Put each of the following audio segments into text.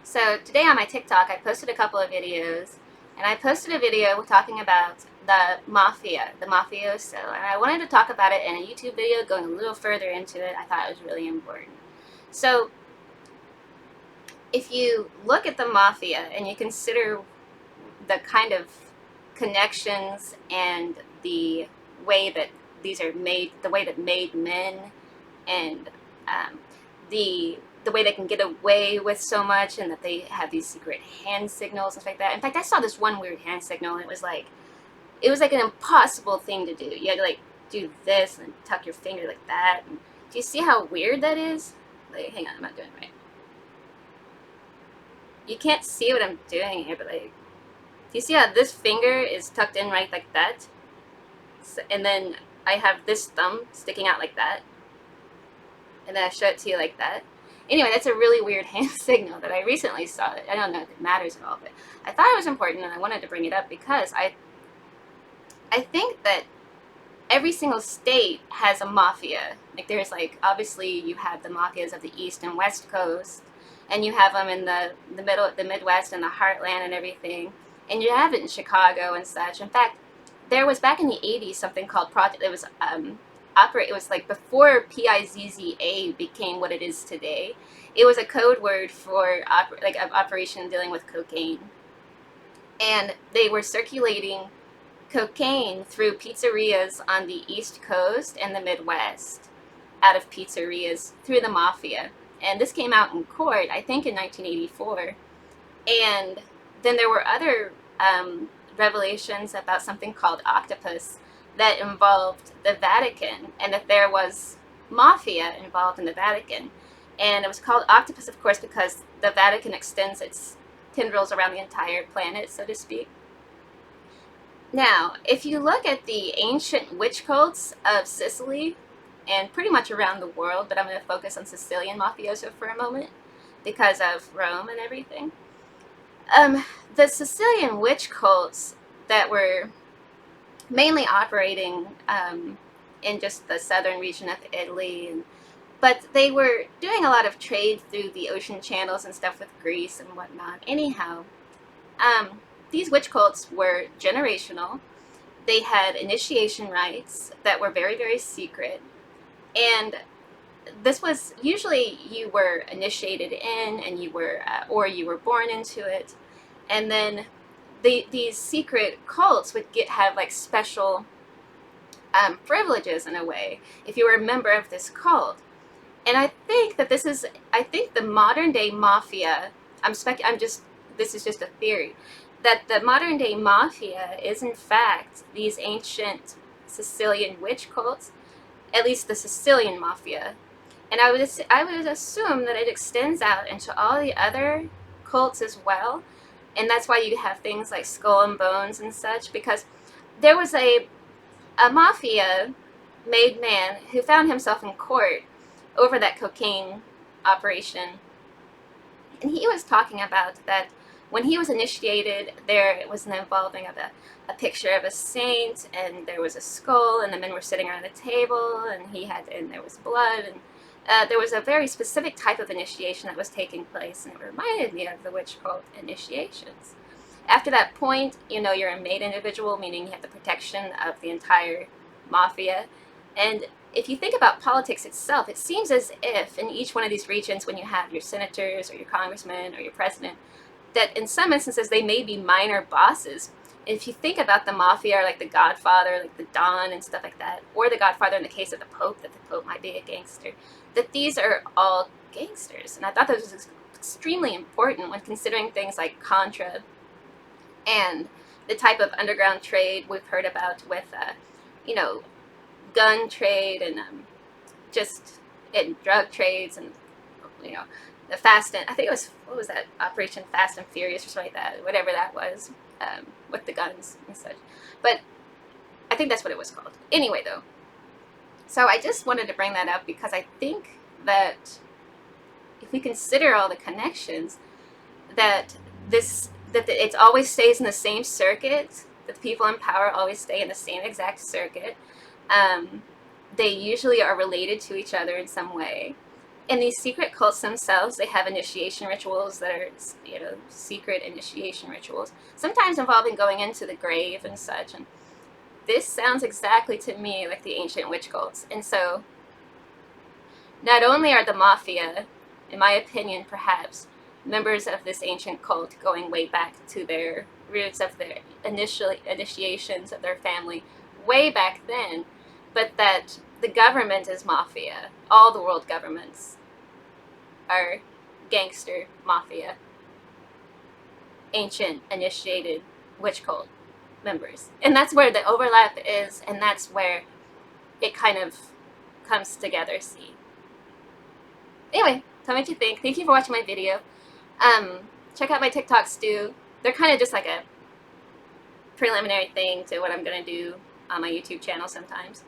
So today on my TikTok, I posted a couple of videos, and I posted a video talking about the mafia, the mafioso, and I wanted to talk about it in a YouTube video, going a little further into it. I thought it was really important. So if you look at the mafia and you consider the kind of connections and the way that these are made, the way that made men, and um, the way they can get away with so much, and that they have these secret hand signals and stuff like that. In fact, I saw this one weird hand signal, and it was like an impossible thing to do. You had to like do this and tuck your finger like that. And do you see how weird that is? Like, hang on, I'm not doing it right. You can't see what I'm doing here, but like, do you see how this finger is tucked in right like that? So, and then I have this thumb sticking out like that, and then I show it to you like that. Anyway, that's a really weird hand signal that I recently saw. I don't know if it matters at all, but I thought it was important, and I wanted to bring it up because I think that every single state has a mafia. Like, there's like, obviously you have the mafias of the East and West Coast, and you have them in the middle, the Midwest and the Heartland and everything, and you have it in Chicago and such. In fact, there was back in the 80s something called Project. It was operate. It was like before PIZZA became what it is today. It was a code word for like an operation dealing with cocaine, and they were circulating cocaine through pizzerias on the East Coast and the Midwest, out of pizzerias through the mafia. And this came out in court, I think, in 1984. And then there were other revelations about something called octopus that involved the Vatican, and that there was mafia involved in the Vatican. And it was called octopus, of course, because the Vatican extends its tendrils around the entire planet, so to speak. Now, if you look at the ancient witch cults of Sicily and pretty much around the world, but I'm going to focus on Sicilian mafioso for a moment because of Rome and everything. The Sicilian witch cults that were mainly operating in just the southern region of Italy, but they were doing a lot of trade through the ocean channels and stuff with Greece and whatnot. Anyhow, these witch cults were generational. They had initiation rites that were very, very secret. And this was usually you were initiated in, and you were, or you were born into it. And then these secret cults would have like special privileges in a way if you were a member of this cult. And I think that I think the modern day mafia, this is just a theory, that the modern day mafia is in fact these ancient Sicilian witch cults, at least the Sicilian mafia. And I would assume that it extends out into all the other cults as well. And that's why you have things like Skull and Bones and such, because there was a mafia made man who found himself in court over that cocaine operation. And he was talking about that when he was initiated, there was an involving of a picture of a saint, and there was a skull, and the men were sitting around a table, and there was blood, and there was a very specific type of initiation that was taking place, and it reminded me of the witch cult initiations. After that point, you're a made individual, meaning you have the protection of the entire mafia. And if you think about politics itself, it seems as if in each one of these regions, when you have your senators or your congressmen or your president, that in some instances they may be minor bosses. If you think about the mafia, or like the Godfather, like the Don and stuff like that, or the Godfather in the case of the Pope, that the Pope might be a gangster, that these are all gangsters. And I thought that was extremely important when considering things like Contra and the type of underground trade we've heard about with, gun trade, and just in drug trades, and the I think it was, what was that, Operation Fast and Furious or something like that, whatever that was, with the guns and such. But I think that's what it was called. Anyway, though, so I just wanted to bring that up because I think that if we consider all the connections, that it always stays in the same circuit, that the people in power always stay in the same exact circuit. They usually are related to each other in some way. in these secret cults themselves, they have initiation rituals that are, secret initiation rituals, sometimes involving going into the grave and such. And this sounds exactly to me like the ancient witch cults. And so, not only are the Mafia, in my opinion, perhaps, members of this ancient cult going way back to their roots of their initial initiations of their family way back then, but that the government is Mafia. All the world governments are gangster Mafia, ancient initiated witch cult members. And that's where the overlap is, and that's where it kind of comes together. See. Anyway, tell me what you think. Thank you for watching my video. Check out my TikToks too. They're kind of just like a preliminary thing to what I'm gonna do on my YouTube channel sometimes.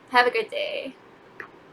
Have a good day.